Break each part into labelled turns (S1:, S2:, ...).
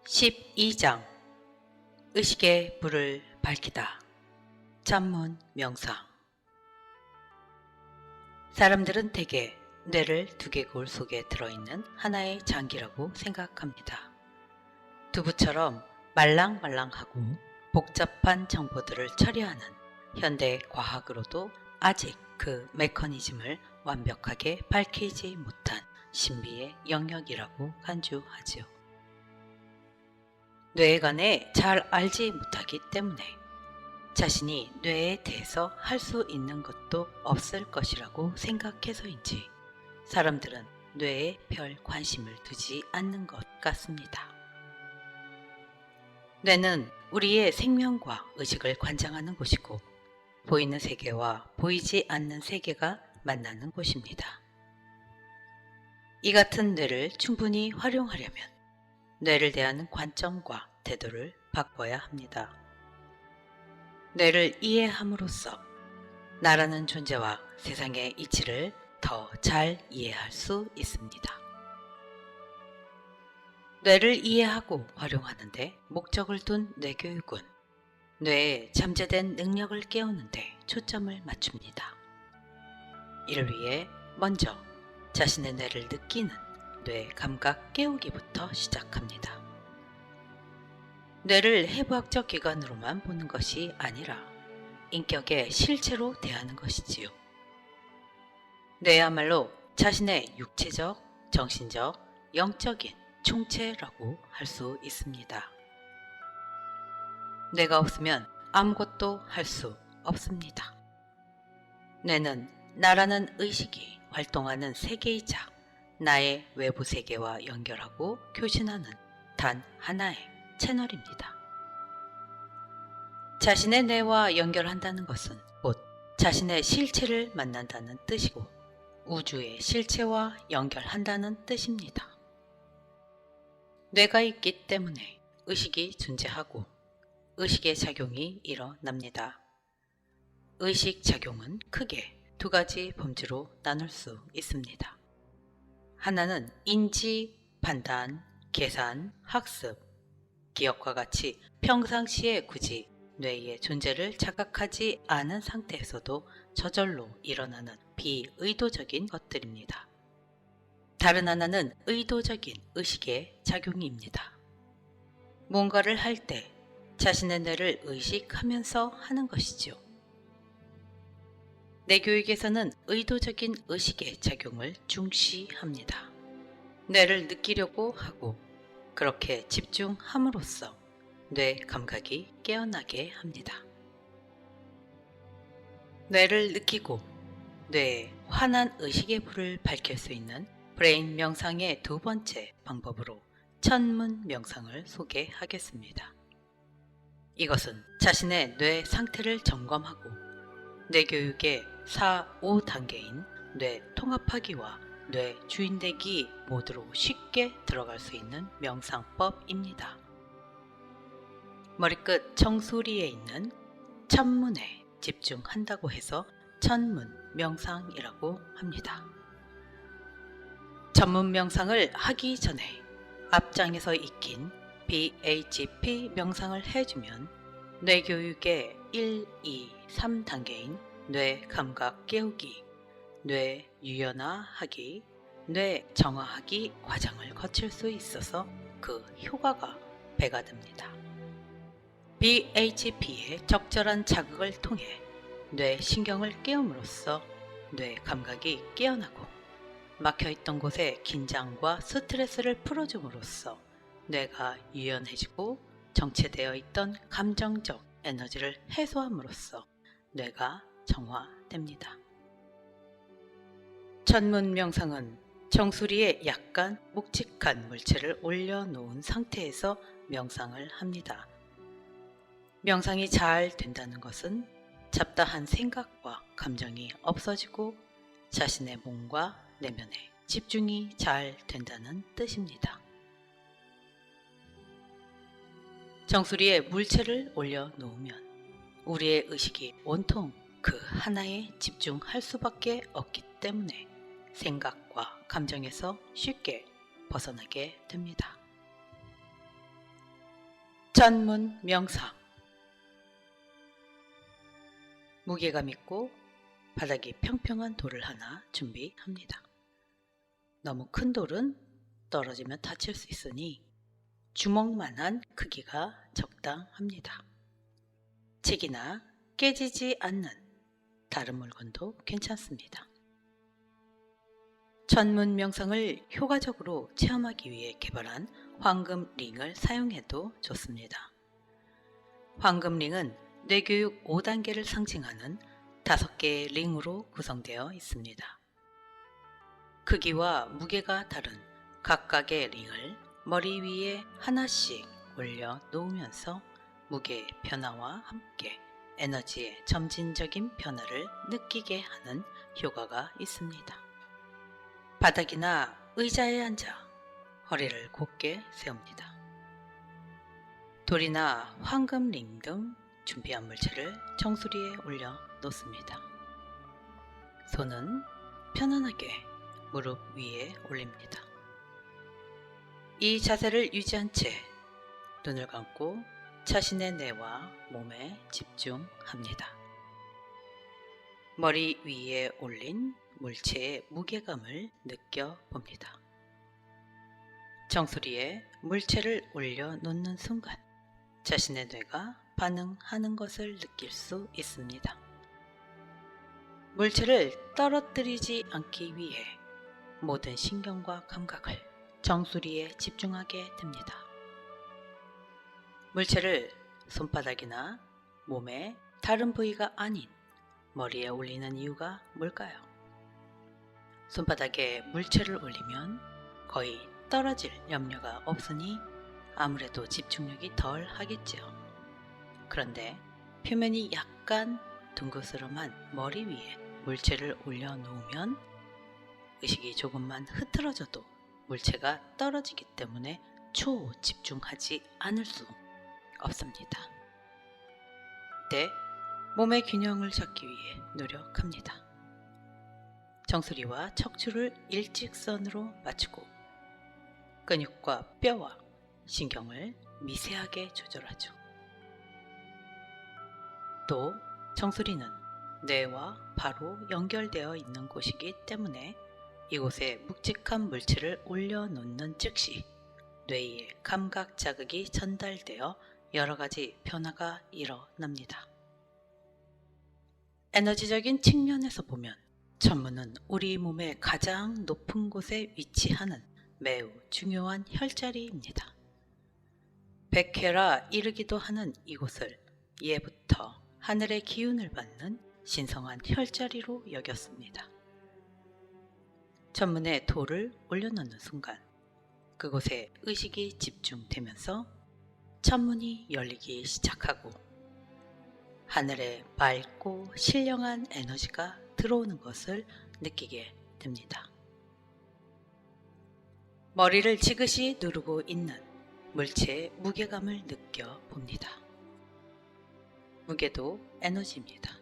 S1: 12장 의식의 불을 밝히다. 잠문 명상. 사람들은 대개 뇌를 두개골 속에 들어있는 하나의 장기라고 생각합니다. 두부처럼 말랑말랑하고 복잡한 정보들을 처리하는 현대 과학으로도 아직 그 메커니즘을 완벽하게 밝히지 못한 신비의 영역이라고 간주하지요. 뇌에 관해 잘 알지 못하기 때문에 자신이 뇌에 대해서 할 수 있는 것도 없을 것이라고 생각해서인지 사람들은 뇌에 별 관심을 두지 않는 것 같습니다. 뇌는 우리의 생명과 의식을 관장하는 곳이고 보이는 세계와 보이지 않는 세계가 만나는 곳입니다. 이 같은 뇌를 충분히 활용하려면 뇌를 대하는 관점과 태도를 바꿔야 합니다. 뇌를 이해함으로써 나라는 존재와 세상의 이치를 더 잘 이해할 수 있습니다. 뇌를 이해하고 활용하는데 목적을 둔 뇌교육은 뇌의 잠재된 능력을 깨우는데 초점을 맞춥니다. 이를 위해 먼저 자신의 뇌를 느끼는 뇌 감각 깨우기부터 시작합니다. 뇌를 해부학적 기관으로만 보는 것이 아니라 인격의 실체로 대하는 것이지요. 뇌야말로 자신의 육체적, 정신적, 영적인 총체라고 할 수 있습니다. 뇌가 없으면 아무것도 할 수 없습니다. 뇌는 나라는 의식이 활동하는 세계이자 나의 외부 세계와 연결하고 교신하는 단 하나의 채널입니다. 자신의 뇌와 연결한다는 것은 곧 자신의 실체를 만난다는 뜻이고 우주의 실체와 연결한다는 뜻입니다. 뇌가 있기 때문에 의식이 존재하고 의식의 작용이 일어납니다. 의식 작용은 크게 두 가지 범주로 나눌 수 있습니다. 하나는 인지, 판단, 계산, 학습, 기억과 같이 평상시에 굳이 뇌의 존재를 자각하지 않은 상태에서도 저절로 일어나는 비의도적인 것들입니다. 다른 하나는 의도적인 의식의 작용입니다. 뭔가를 할 때 자신의 뇌를 의식하면서 하는 것이죠. 뇌교육에서는 의도적인 의식의 작용을 중시합니다. 뇌를 느끼려고 하고 그렇게 집중함으로써 뇌 감각이 깨어나게 합니다. 뇌를 느끼고 뇌의 환한 의식의 불을 밝힐 수 있는 브레인 명상의 두 번째 방법으로 천문 명상을 소개하겠습니다. 이것은 자신의 뇌 상태를 점검하고 뇌교육의 4, 5단계인 뇌 통합하기와 뇌 주인되기 모드로 쉽게 들어갈 수 있는 명상법입니다. 머리끝 정수리에 있는 천문에 집중한다고 해서 천문 명상이라고 합니다. 천문 명상을 하기 전에 앞장에서 익힌 BHP 명상을 해주면 뇌교육의 1, 2, 3단계인 뇌 감각 깨우기, 뇌 유연화하기, 뇌 정화하기 과정을 거칠 수 있어서 그 효과가 배가 됩니다. BHP의 적절한 자극을 통해 뇌 신경을 깨움으로써 뇌 감각이 깨어나고 막혀있던 곳에 긴장과 스트레스를 풀어줌으로써 뇌가 유연해지고 정체되어 있던 감정적 에너지를 해소함으로써 뇌가 정화됩니다. 천문 명상은 정수리에 약간 묵직한 물체를 올려놓은 상태에서 명상을 합니다. 명상이 잘 된다는 것은 잡다한 생각과 감정이 없어지고 자신의 몸과 내면에 집중이 잘 된다는 뜻입니다. 정수리에 물체를 올려놓으면 우리의 의식이 온통 그 하나에 집중할 수밖에 없기 때문에 생각과 감정에서 쉽게 벗어나게 됩니다. 전문 명상. 무게감 있고 바닥이 평평한 돌을 하나 준비합니다. 너무 큰 돌은 떨어지면 다칠 수 있으니 주먹만한 크기가 적당합니다. 책이나 깨지지 않는 다른 물건도 괜찮습니다. 전문 명상을 효과적으로 체험하기 위해 개발한 황금 링을 사용해도 좋습니다. 황금 링은 뇌교육 5단계를 상징하는 5개의 링으로 구성되어 있습니다. 크기와 무게가 다른 각각의 링을 머리 위에 하나씩 올려 놓으면서 무게 변화와 함께 에너지의 점진적인 변화를 느끼게 하는 효과가 있습니다. 바닥이나 의자에 앉아 허리를 곧게 세웁니다. 돌이나 황금 링 등 준비한 물체를 정수리에 올려 놓습니다. 손은 편안하게 무릎 위에 올립니다. 이 자세를 유지한 채 눈을 감고 자신의 뇌와 몸에 집중합니다. 머리 위에 올린 물체의 무게감을 느껴봅니다. 정수리에 물체를 올려놓는 순간 자신의 뇌가 반응하는 것을 느낄 수 있습니다. 물체를 떨어뜨리지 않기 위해 모든 신경과 감각을 정수리에 집중하게 됩니다. 물체를 손바닥이나 몸의 다른 부위가 아닌 머리에 올리는 이유가 뭘까요? 손바닥에 물체를 올리면 거의 떨어질 염려가 없으니 아무래도 집중력이 덜 하겠죠. 그런데 표면이 약간 둥그스름한 머리 위에 물체를 올려놓으면 의식이 조금만 흐트러져도 물체가 떨어지기 때문에 초집중하지 않을 수 없습니다. 이때 몸의 균형을 잡기 위해 노력합니다. 정수리와 척추를 일직선으로 맞추고 근육과 뼈와 신경을 미세하게 조절하죠. 또 정수리는 뇌와 바로 연결되어 있는 곳이기 때문에 이곳에 묵직한 물체를 올려놓는 즉시 뇌에 감각 자극이 전달되어 여러 가지 변화가 일어납니다. 에너지적인 측면에서 보면 천문은 우리 몸의 가장 높은 곳에 위치하는 매우 중요한 혈자리입니다. 백회라 이르기도 하는 이곳을 예부터 하늘의 기운을 받는 신성한 혈자리로 여겼습니다. 천문에 돌을 올려놓는 순간 그곳에 의식이 집중되면서 천문이 열리기 시작하고 하늘에 맑고 신령한 에너지가 들어오는 것을 느끼게 됩니다. 머리를 지그시 누르고 있는 물체의 무게감을 느껴봅니다. 무게도 에너지입니다.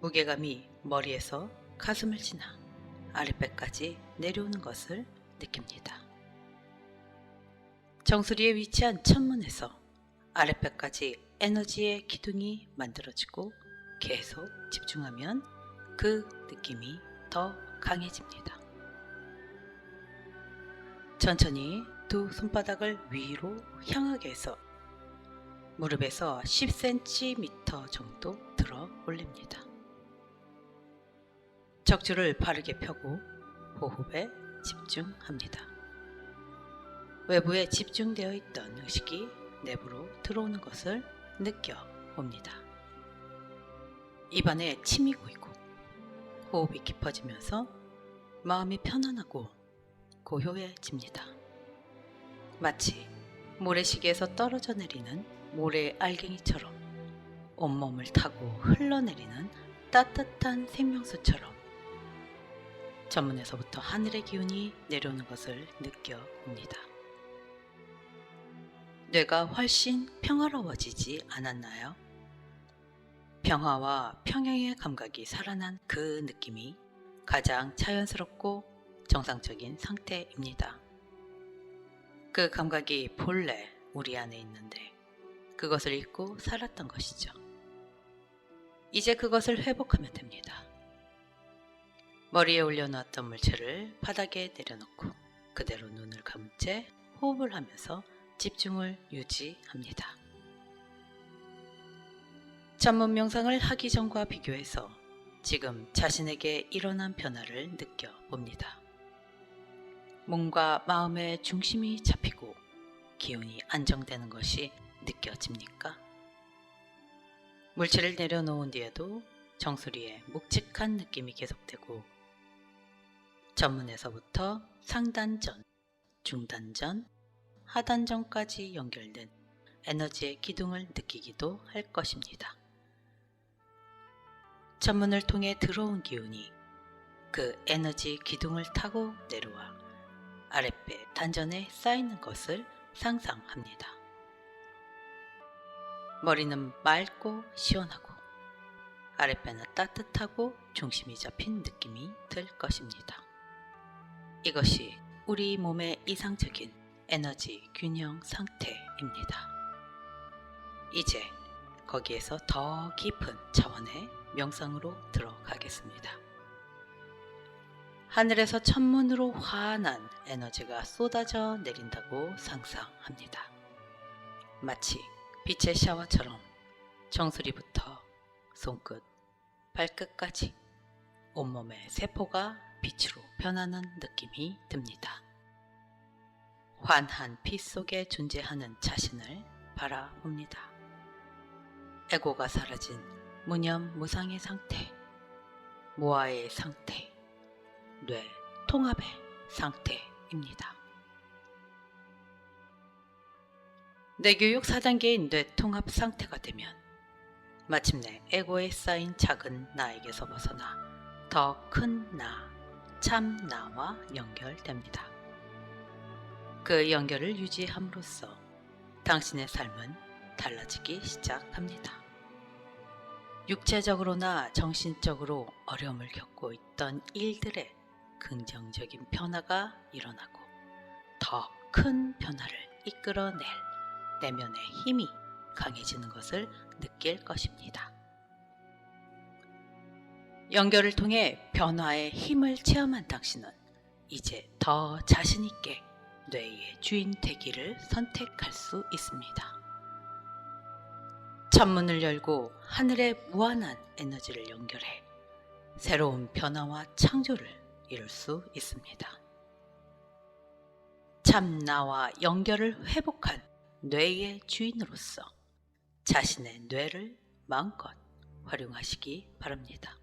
S1: 무게감이 머리에서 가슴을 지나 아랫배까지 내려오는 것을 느낍니다. 정수리에 위치한 천문에서 아랫배까지 에너지의 기둥이 만들어지고 계속 집중하면 그 느낌이 더 강해집니다. 천천히 두 손바닥을 위로 향하게 해서 무릎에서 10cm 정도 들어 올립니다. 척추를 바르게 펴고 호흡에 집중합니다. 외부에 집중되어 있던 의식이 내부로 들어오는 것을 느껴봅니다. 입안에 침이 고이고 호흡이 깊어지면서 마음이 편안하고 고요해집니다. 마치 모래시계에서 떨어져 내리는 모래 알갱이처럼 온몸을 타고 흘러내리는 따뜻한 생명수처럼 천문에서부터 하늘의 기운이 내려오는 것을 느껴봅니다. 뇌가 훨씬 평화로워지지 않았나요? 평화와 평형의 감각이 살아난 그 느낌이 가장 자연스럽고 정상적인 상태입니다. 그 감각이 본래 우리 안에 있는데 그것을 잊고 살았던 것이죠. 이제 그것을 회복하면 됩니다. 머리에 올려놓았던 물체를 바닥에 내려놓고 그대로 눈을 감은 채 호흡을 하면서 집중을 유지합니다. 전문 명상을 하기 전과 비교해서 지금 자신에게 일어난 변화를 느껴봅니다. 몸과 마음의 중심이 잡히고 기운이 안정되는 것이 느껴집니까? 물체를 내려놓은 뒤에도 정수리에 묵직한 느낌이 계속되고 전문에서부터 상단전, 중단전, 하단전까지 연결된 에너지의 기둥을 느끼기도 할 것입니다. 전문을 통해 들어온 기운이 그 에너지 기둥을 타고 내려와 아랫배 단전에 쌓이는 것을 상상합니다. 머리는 맑고 시원하고 아랫배는 따뜻하고 중심이 잡힌 느낌이 들 것입니다. 이것이 우리 몸의 이상적인 에너지 균형 상태입니다. 이제 거기에서 더 깊은 차원의 명상으로 들어가겠습니다. 하늘에서 천문으로 환한 에너지가 쏟아져 내린다고 상상합니다. 마치 빛의 샤워처럼 정수리부터 손끝, 발끝까지 온몸의 세포가 빛으로 변하는 느낌이 듭니다. 환한 빛 속에 존재하는 자신을 바라봅니다. 에고가 사라진 무념무상의 상태, 무아의 상태, 뇌 통합의 상태입니다. 뇌교육 4단계인 뇌 통합 상태가 되면 마침내 에고에 쌓인 작은 나에게서 벗어나 더 큰 나, 참 나와 연결됩니다. 그 연결을 유지함으로써 당신의 삶은 달라지기 시작합니다. 육체적으로나 정신적으로 어려움을 겪고 있던 일들의 긍정적인 변화가 일어나고 더 큰 변화를 이끌어낼 내면의 힘이 강해지는 것을 느낄 것입니다. 연결을 통해 변화의 힘을 체험한 당신은 이제 더 자신있게 뇌의 주인 되기를 선택할 수 있습니다. 천문을 열고 하늘의 무한한 에너지를 연결해 새로운 변화와 창조를 이룰 수 있습니다. 참 나와 연결을 회복한 뇌의 주인으로서 자신의 뇌를 마음껏 활용하시기 바랍니다.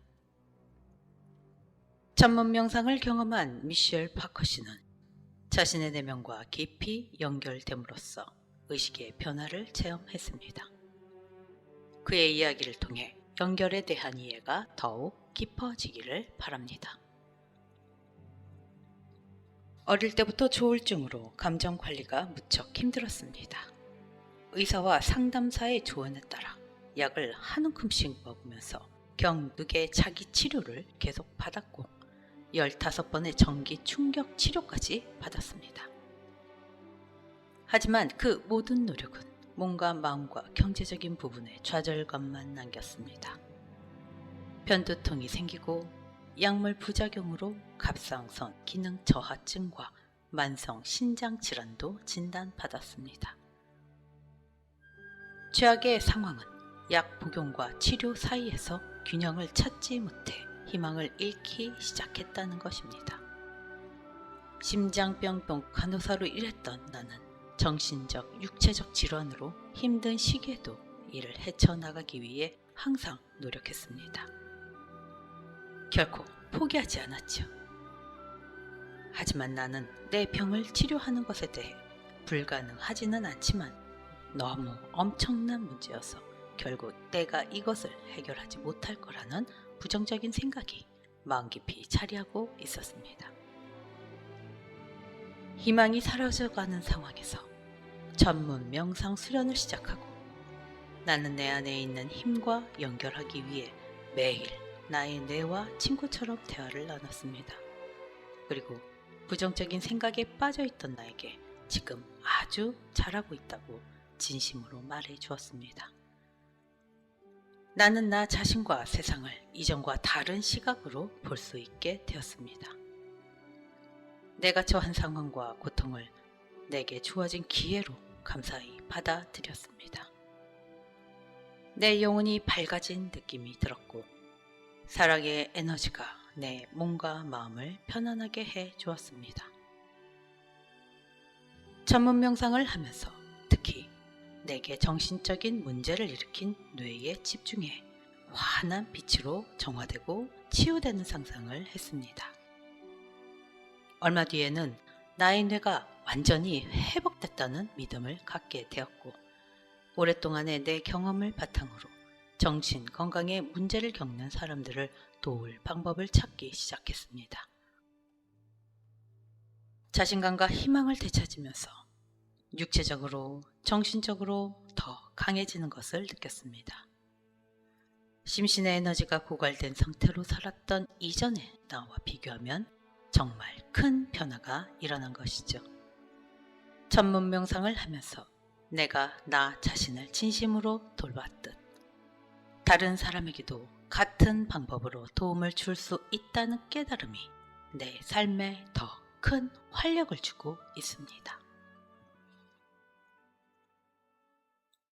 S1: 전문 명상을 경험한 미셸 파커 씨는 자신의 내면과 깊이 연결됨으로써 의식의 변화를 체험했습니다. 그의 이야기를 통해 연결에 대한 이해가 더욱 깊어지기를 바랍니다. 어릴 때부터 조울증으로 감정 관리가 무척 힘들었습니다. 의사와 상담사의 조언에 따라 약을 한 움큼씩 먹으면서 경득의 자기 치료를 계속 받았고 15번의 전기 충격 치료까지 받았습니다. 하지만 그 모든 노력은 몸과 마음과 경제적인 부분에 좌절감만 남겼습니다. 편두통이 생기고 약물 부작용으로 갑상선 기능 저하증과 만성 신장 질환도 진단받았습니다. 최악의 상황은 약 복용과 치료 사이에서 균형을 찾지 못해 희망을 잃기 시작했다는 것입니다. 심장병동 간호사로 일했던 나는 정신적, 육체적 질환으로 힘든 시기에도 이를 헤쳐나가기 위해 항상 노력했습니다. 결코 포기하지 않았죠. 하지만 나는 내 병을 치료하는 것에 대해 불가능하지는 않지만 너무 엄청난 문제여서 결국 내가 이것을 해결하지 못할 거라는 부정적인 생각이 마음 깊이 자리하고 있었습니다. 희망이 사라져가는 상황에서 전문 명상 수련을 시작하고 나는 내 안에 있는 힘과 연결하기 위해 매일 나의 뇌와 친구처럼 대화를 나눴습니다. 그리고 부정적인 생각에 빠져있던 나에게 지금 아주 잘하고 있다고 진심으로 말해 주었습니다. 나는 나 자신과 세상을 이전과 다른 시각으로 볼 수 있게 되었습니다. 내가 처한 상황과 고통을 내게 주어진 기회로 감사히 받아들였습니다. 내 영혼이 밝아진 느낌이 들었고 사랑의 에너지가 내 몸과 마음을 편안하게 해 주었습니다. 전문 명상을 하면서 특히 내게 정신적인 문제를 일으킨 뇌에 집중해 환한 빛으로 정화되고 치유되는 상상을 했습니다. 얼마 뒤에는 나의 뇌가 완전히 회복됐다는 믿음을 갖게 되었고 오랫동안의 내 경험을 바탕으로 정신 건강에 문제를 겪는 사람들을 도울 방법을 찾기 시작했습니다. 자신감과 희망을 되찾으면서 육체적으로, 정신적으로 더 강해지는 것을 느꼈습니다. 심신의 에너지가 고갈된 상태로 살았던 이전의 나와 비교하면 정말 큰 변화가 일어난 것이죠. 전문 명상을 하면서 내가 나 자신을 진심으로 돌봤듯 다른 사람에게도 같은 방법으로 도움을 줄 수 있다는 깨달음이 내 삶에 더 큰 활력을 주고 있습니다.